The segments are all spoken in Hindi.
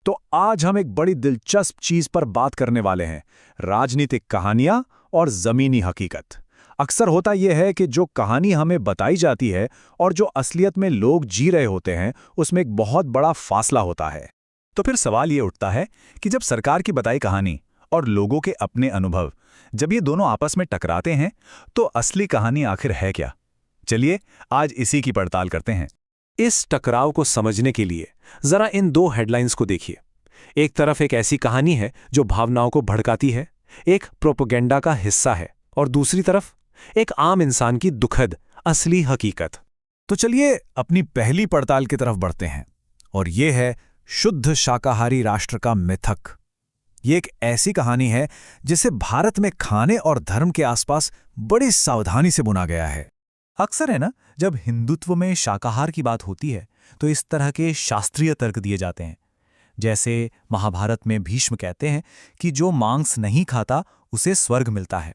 तो आज हम एक बड़ी दिलचस्प चीज पर बात करने वाले हैं, राजनीतिक कहानियां और जमीनी हकीकत। अक्सर होता यह है कि जो कहानी हमें बताई जाती है और जो असलियत में लोग जी रहे होते हैं, उसमें एक बहुत बड़ा फासला होता है। तो फिर सवाल ये उठता है कि जब सरकार की बताई कहानी और लोगों के अपने अनुभव, जब ये दोनों आपस में टकराते हैं, तो असली कहानी आखिर है क्या? चलिए आज इसी की पड़ताल करते हैं। इस टकराव को समझने के लिए जरा इन दो हेडलाइंस को देखिए। एक तरफ एक ऐसी कहानी है जो भावनाओं को भड़काती है, एक प्रोपेगेंडा का हिस्सा है, और दूसरी तरफ एक आम इंसान की दुखद असली हकीकत। तो चलिए अपनी पहली पड़ताल की तरफ बढ़ते हैं, और ये है शुद्ध शाकाहारी राष्ट्र का मिथक। ये एक ऐसी कहानी है जिसे भारत में खाने और धर्म के आसपास बड़ी सावधानी से बुना गया है। अक्सर है ना, जब हिंदुत्व में शाकाहार की बात होती है तो इस तरह के शास्त्रीय तर्क दिए जाते हैं। जैसे महाभारत में भीष्म कहते हैं कि जो मांस नहीं खाता उसे स्वर्ग मिलता है।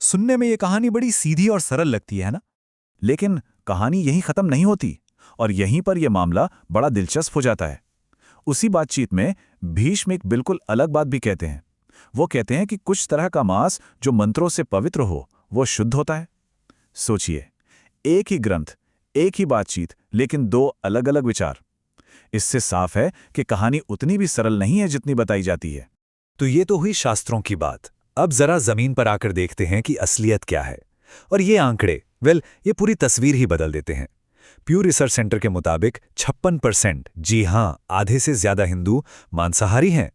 सुनने में ये कहानी बड़ी सीधी और सरल लगती है ना, लेकिन कहानी यहीं खत्म नहीं होती, और यहीं पर यह मामला बड़ा दिलचस्प हो जाता है। उसी बातचीत में भीष्म एक बिल्कुल अलग बात भी कहते हैं। वो कहते हैं कि कुछ तरह का मांस जो मंत्रों से पवित्र हो वो शुद्ध होता है। सोचिए, एक ही ग्रंथ, एक ही बातचीत, लेकिन दो अलग अलग विचार। इससे साफ है कि कहानी उतनी भी सरल नहीं है जितनी बताई जाती है। तो ये तो हुई शास्त्रों की बात। अब जरा जमीन पर आकर देखते हैं कि असलियत क्या है। और ये आंकड़े, ये पूरी तस्वीर ही बदल देते हैं। प्यू रिसर्च सेंटर के मुताबिक 56%, जी हां, आधे से ज्यादा हिंदू मांसाहारी हैं।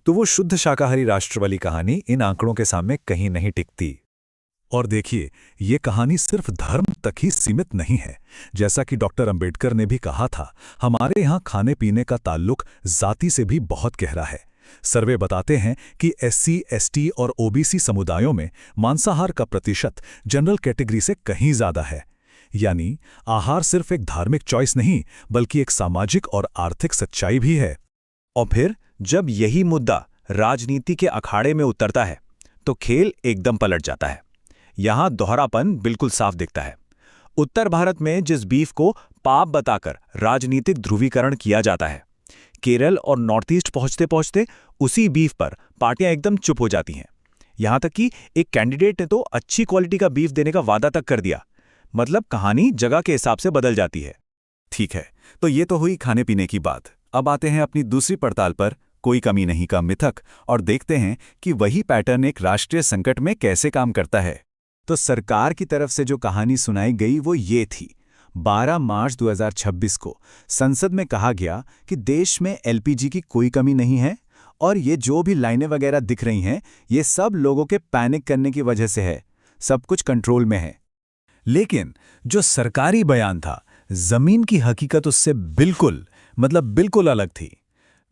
तो वो शुद्ध शाकाहारी राष्ट्र वाली कहानी इन आंकड़ों के सामने कहीं नहीं टिकती। और देखिए, ये कहानी सिर्फ धर्म तक ही सीमित नहीं है। जैसा कि डॉक्टर अंबेडकर ने भी कहा था, हमारे यहाँ खाने पीने का ताल्लुक जाति से भी बहुत गहरा है। सर्वे बताते हैं कि एससी, एसटी और ओबीसी समुदायों में मांसाहार का प्रतिशत जनरल कैटेगरी से कहीं ज्यादा है। यानी आहार सिर्फ एक धार्मिक चॉइस नहीं, बल्कि एक सामाजिक और आर्थिक सच्चाई भी है। और फिर जब यही मुद्दा राजनीति के अखाड़े में उतरता है तो खेल एकदम पलट जाता है। यहां दोहरापन बिल्कुल साफ दिखता है। उत्तर भारत में जिस बीफ को पाप बताकर राजनीतिक ध्रुवीकरण किया जाता है, केरल और नॉर्थ ईस्ट पहुंचते पहुंचते उसी बीफ पर पार्टियां एकदम चुप हो जाती हैं। यहां तक कि एक कैंडिडेट ने तो अच्छी क्वालिटी का बीफ देने का वादा तक कर दिया। मतलब कहानी जगह के हिसाब से बदल जाती है। ठीक है, तो ये तो हुई खाने पीने की बात। अब आते हैं अपनी दूसरी पड़ताल पर, कोई कमी नहीं का मिथक, और देखते हैं कि वही पैटर्न एक राष्ट्रीय संकट में कैसे काम करता है। तो सरकार की तरफ से जो कहानी सुनाई गई वो ये थी। 12 मार्च 2026 को संसद में कहा गया कि देश में एलपीजी की कोई कमी नहीं है, और ये जो भी लाइनें वगैरह दिख रही हैं, ये सब लोगों के पैनिक करने की वजह से है, सब कुछ कंट्रोल में है। लेकिन जो सरकारी बयान था, जमीन की हकीकत उससे बिल्कुल अलग थी।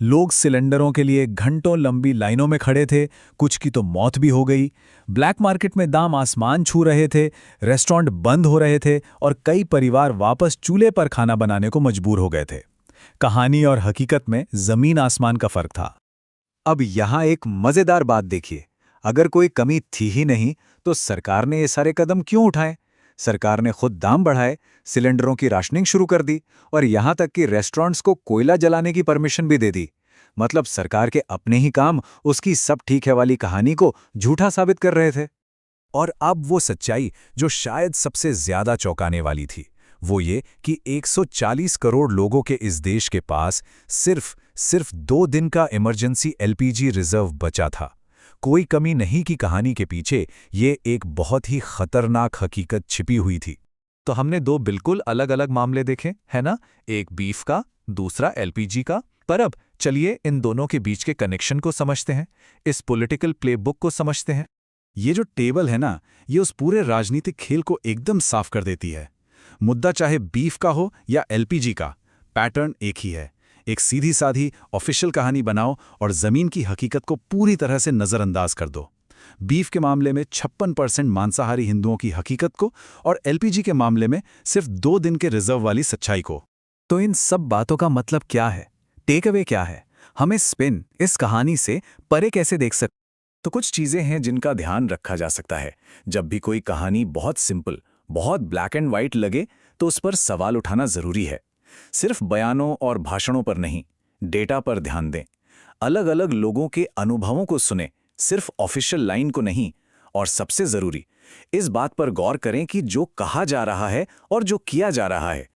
लोग सिलेंडरों के लिए घंटों लंबी लाइनों में खड़े थे, कुछ की तो मौत भी हो गई। ब्लैक मार्केट में दाम आसमान छू रहे थे, रेस्टोरेंट बंद हो रहे थे, और कई परिवार वापस चूल्हे पर खाना बनाने को मजबूर हो गए थे। कहानी और हकीकत में जमीन आसमान का फर्क था। अब यहां एक मजेदार बात देखिए। अगर कोई कमी थी ही नहीं तो सरकार ने ये सारे कदम क्यों उठाए? सरकार ने खुद दाम बढ़ाए, सिलेंडरों की राशनिंग शुरू कर दी, और यहां तक कि रेस्टोरेंट्स को कोयला जलाने की परमिशन भी दे दी। मतलब सरकार के अपने ही काम उसकी सब ठीक है वाली कहानी को झूठा साबित कर रहे थे। और अब वो सच्चाई जो शायद सबसे ज्यादा चौंकाने वाली थी, वो ये कि 140 करोड़ लोगों के इस देश के पास सिर्फ 2 दिन का इमरजेंसी एलपीजी रिजर्व बचा था। कोई कमी नहीं की कहानी के पीछे ये एक बहुत ही खतरनाक हकीकत छिपी हुई थी। तो हमने दो बिल्कुल अलग अलग मामले देखे, है ना? एक बीफ का, दूसरा एलपीजी का। पर अब चलिए इन दोनों के बीच के कनेक्शन को समझते हैं, इस पॉलिटिकल प्लेबुक को समझते हैं। ये जो टेबल है ना, ये उस पूरे राजनीतिक खेल को एकदम साफ कर देती है। मुद्दा चाहे बीफ का हो या एलपीजी का, पैटर्न एक ही है। एक सीधी साधी ऑफिशियल कहानी बनाओ और जमीन की हकीकत को पूरी तरह से नजरअंदाज कर दो। बीफ के मामले में 56% मांसाहारी हिंदुओं की हकीकत को, और एलपीजी के मामले में सिर्फ 2 दिन के रिजर्व वाली सच्चाई को। तो इन सब बातों का मतलब क्या है? टेक अवे क्या है? हमें स्पिन इस कहानी से परे कैसे देख सकते? तो कुछ चीजें हैं जिनका ध्यान रखा जा सकता है। जब भी कोई कहानी बहुत सिंपल, बहुत ब्लैक एंड व्हाइट लगे, तो उस पर सवाल उठाना जरूरी है। सिर्फ बयानों और भाषणों पर नहीं, डेटा पर ध्यान दें। अलग अलग लोगों के अनुभवों को सुने, सिर्फ ऑफिशियल लाइन को नहीं। और सबसे जरूरी, इस बात पर गौर करें कि जो कहा जा रहा है और जो किया जा रहा है,